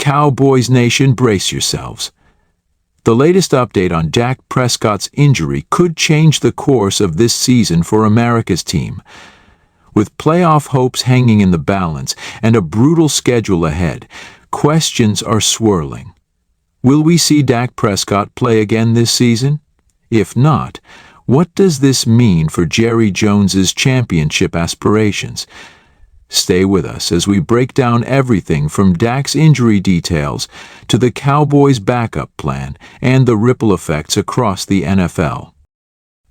Cowboys Nation, brace yourselves. The latest update on Dak Prescott's injury could change the course of this season for America's team. With playoff hopes hanging in the balance and a brutal schedule ahead, questions are swirling. Will we see Dak Prescott play again this season? If not, what does this mean for Jerry Jones's championship aspirations? Stay with us as we break down everything from Dak's injury details to the Cowboys' backup plan and the ripple effects across the NFL.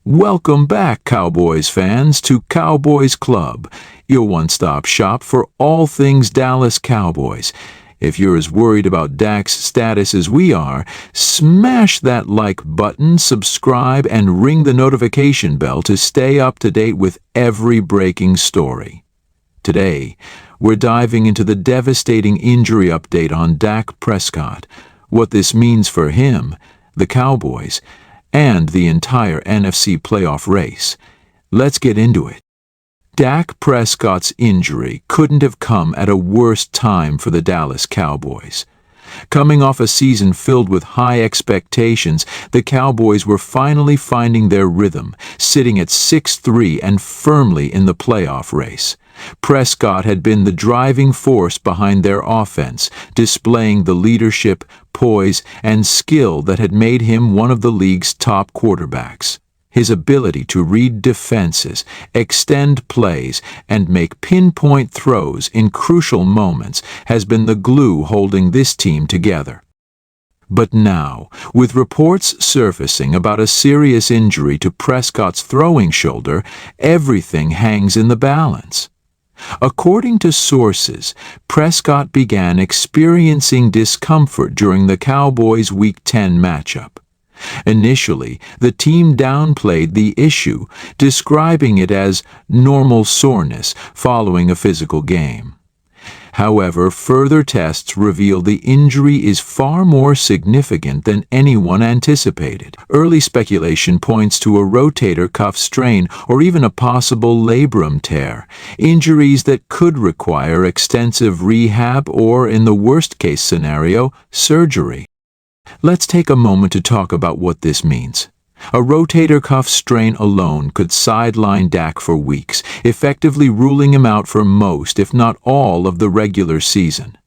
Welcome back, Cowboys fans, to Cowboys Club, your one-stop shop for all things Dallas Cowboys. If you're as worried about Dak's status as we are, smash that like button, subscribe, and ring the notification bell to stay up to date with every breaking story. Today, we're diving into the devastating injury update on Dak Prescott, what this means for him, the Cowboys, and the entire NFC playoff race. Let's get into it. Dak Prescott's injury couldn't have come at a worse time for the Dallas Cowboys. Coming off a season filled with high expectations, the Cowboys were finally finding their rhythm, sitting at 6-3 and firmly in the playoff race. Prescott had been the driving force behind their offense, displaying the leadership, poise, and skill that had made him one of the league's top quarterbacks. His ability to read defenses, extend plays, and make pinpoint throws in crucial moments has been the glue holding this team together. But now, with reports surfacing about a serious injury to Prescott's throwing shoulder, everything hangs in the balance. According to sources, Prescott began experiencing discomfort during the Cowboys' Week 10 matchup. Initially, the team downplayed the issue, describing it as normal soreness following a physical game. However, further tests reveal the injury is far more significant than anyone anticipated. Early speculation points to a rotator cuff strain or even a possible labrum tear, injuries that could require extensive rehab or, in the worst-case scenario, surgery. Let's take a moment to talk about what this means. A rotator cuff strain alone could sideline Dak for weeks, effectively ruling him out for most, if not all, of the regular season.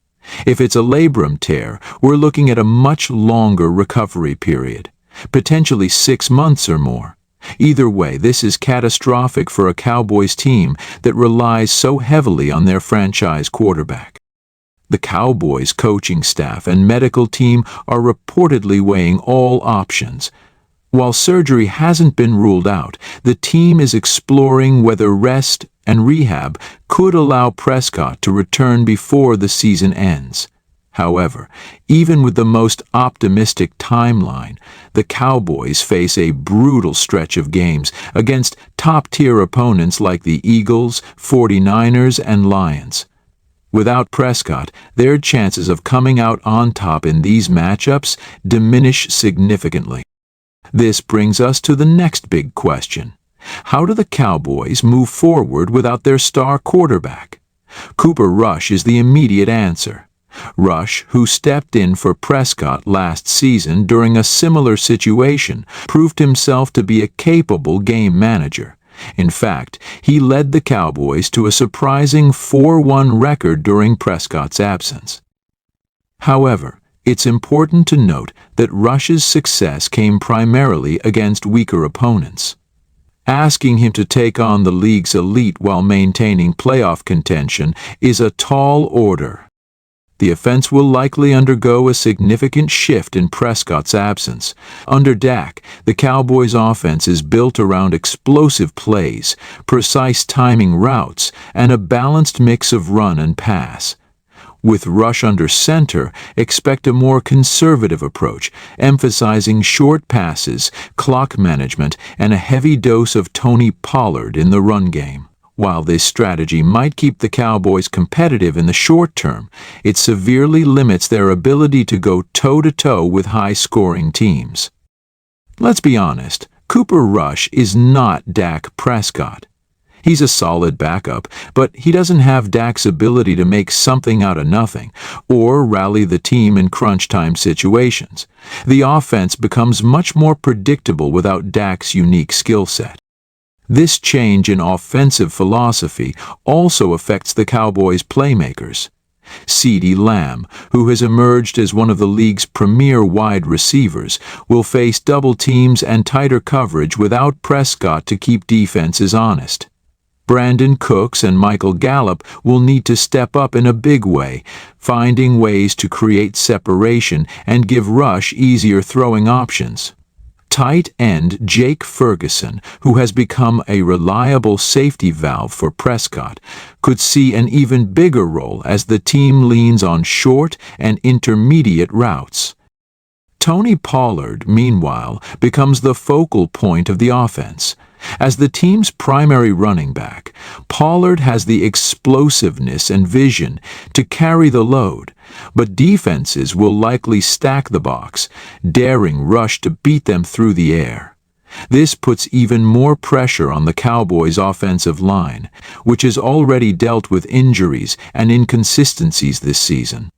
If it's a labrum tear, we're looking at a much longer recovery period, potentially 6 months or more. Either way, this is catastrophic for a Cowboys team that relies so heavily on their franchise quarterback. The Cowboys' coaching staff and medical team are reportedly weighing all options. While surgery hasn't been ruled out, the team is exploring whether rest and rehab could allow Prescott to return before the season ends. However, even with the most optimistic timeline, the Cowboys face a brutal stretch of games against top-tier opponents like the Eagles, 49ers, and Lions. Without Prescott, their chances of coming out on top in these matchups diminish significantly. This brings us to the next big question. How do the Cowboys move forward without their star quarterback? Cooper Rush is the immediate answer. Rush, who stepped in for Prescott last season during a similar situation, proved himself to be a capable game manager. In fact, he led the Cowboys to a surprising 4-1 record during Prescott's absence. However, it's important to note that Rush's success came primarily against weaker opponents. Asking him to take on the league's elite while maintaining playoff contention is a tall order. The offense will likely undergo a significant shift in Prescott's absence. Under Dak, the Cowboys' offense is built around explosive plays, precise timing routes, and a balanced mix of run and pass. With Rush under center, expect a more conservative approach, emphasizing short passes, clock management, and a heavy dose of Tony Pollard in the run game. While this strategy might keep the Cowboys competitive in the short term, it severely limits their ability to go toe-to-toe with high-scoring teams. Let's be honest, Cooper Rush is not Dak Prescott. He's a solid backup, but he doesn't have Dak's ability to make something out of nothing or rally the team in crunch time situations. The offense becomes much more predictable without Dak's unique skill set. This change in offensive philosophy also affects the Cowboys' playmakers. CeeDee Lamb, who has emerged as one of the league's premier wide receivers, will face double teams and tighter coverage without Prescott to keep defenses honest. Brandon Cooks and Michael Gallup will need to step up in a big way, finding ways to create separation and give Rush easier throwing options. Tight end Jake Ferguson, who has become a reliable safety valve for Prescott, could see an even bigger role as the team leans on short and intermediate routes. Tony Pollard, meanwhile, becomes the focal point of the offense. As the team's primary running back, Pollard has the explosiveness and vision to carry the load, but defenses will likely stack the box, daring Rush to beat them through the air. This puts even more pressure on the Cowboys' offensive line, which has already dealt with injuries and inconsistencies this season.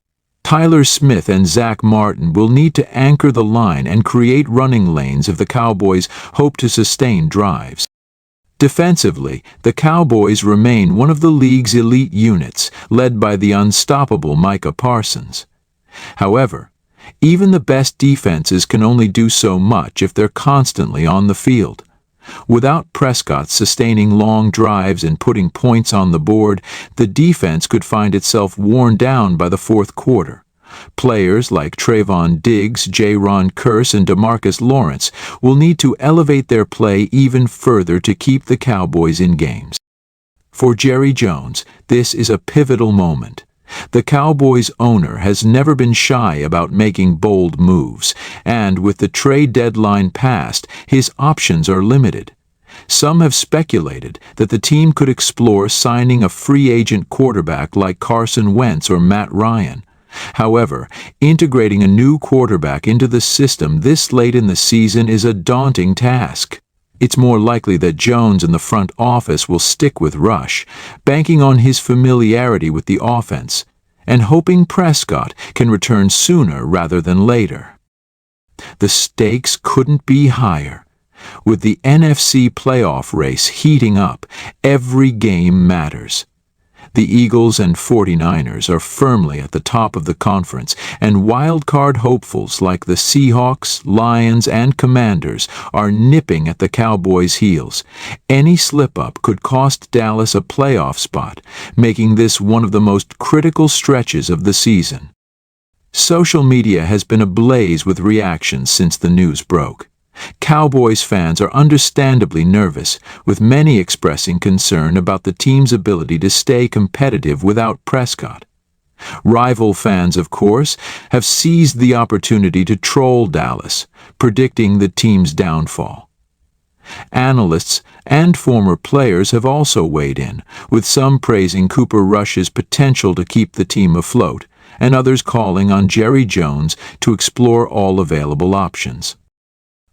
Tyler Smith and Zach Martin will need to anchor the line and create running lanes if the Cowboys hope to sustain drives. Defensively, the Cowboys remain one of the league's elite units, led by the unstoppable Micah Parsons. However, even the best defenses can only do so much if they're constantly on the field. Without Prescott sustaining long drives and putting points on the board, the defense could find itself worn down by the fourth quarter. Players like Trayvon Diggs, Jaron Kearse, and DeMarcus Lawrence will need to elevate their play even further to keep the Cowboys in games. For Jerry Jones, this is a pivotal moment. The Cowboys' owner has never been shy about making bold moves, and with the trade deadline passed, his options are limited. Some have speculated that the team could explore signing a free agent quarterback like Carson Wentz or Matt Ryan. However, integrating a new quarterback into the system this late in the season is a daunting task. It's more likely that Jones and the front office will stick with Rush, banking on his familiarity with the offense, and hoping Prescott can return sooner rather than later. The stakes couldn't be higher. With the NFC playoff race heating up, every game matters. The Eagles and 49ers are firmly at the top of the conference, and wild-card hopefuls like the Seahawks, Lions, and Commanders are nipping at the Cowboys' heels. Any slip-up could cost Dallas a playoff spot, making this one of the most critical stretches of the season. Social media has been ablaze with reactions since the news broke. Cowboys fans are understandably nervous, with many expressing concern about the team's ability to stay competitive without Prescott. Rival fans, of course, have seized the opportunity to troll Dallas, predicting the team's downfall. Analysts and former players have also weighed in, with some praising Cooper Rush's potential to keep the team afloat, and others calling on Jerry Jones to explore all available options.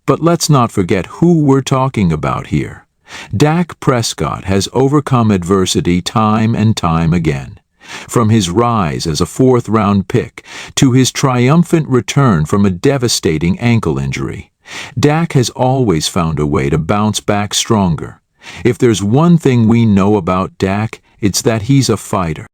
But let's not forget who we're talking about here. Dak Prescott has overcome adversity time and time again. From his rise as a fourth-round pick to his triumphant return from a devastating ankle injury, Dak has always found a way to bounce back stronger. If there's one thing we know about Dak, it's that he's a fighter.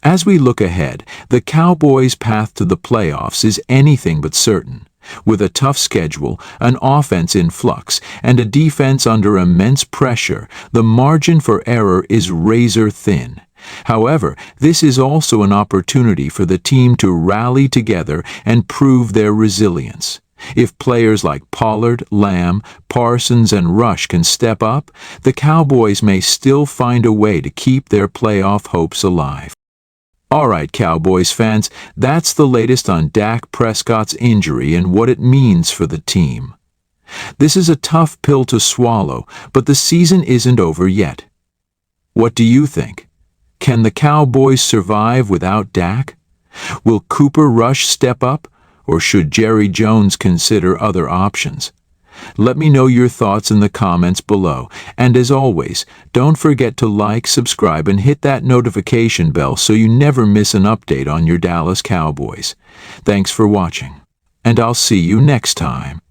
As we look ahead, the Cowboys' path to the playoffs is anything but certain. With a tough schedule, an offense in flux, and a defense under immense pressure, the margin for error is razor thin. However, this is also an opportunity for the team to rally together and prove their resilience. If players like Pollard, Lamb, Parsons, and Rush can step up, the Cowboys may still find a way to keep their playoff hopes alive. All right, Cowboys fans, that's the latest on Dak Prescott's injury and what it means for the team. This is a tough pill to swallow, but the season isn't over yet. What do you think? Can the Cowboys survive without Dak? Will Cooper Rush step up, or should Jerry Jones consider other options? Let me know your thoughts in the comments below. And as always, don't forget to like, subscribe, and hit that notification bell so you never miss an update on your Dallas Cowboys. Thanks for watching, and I'll see you next time.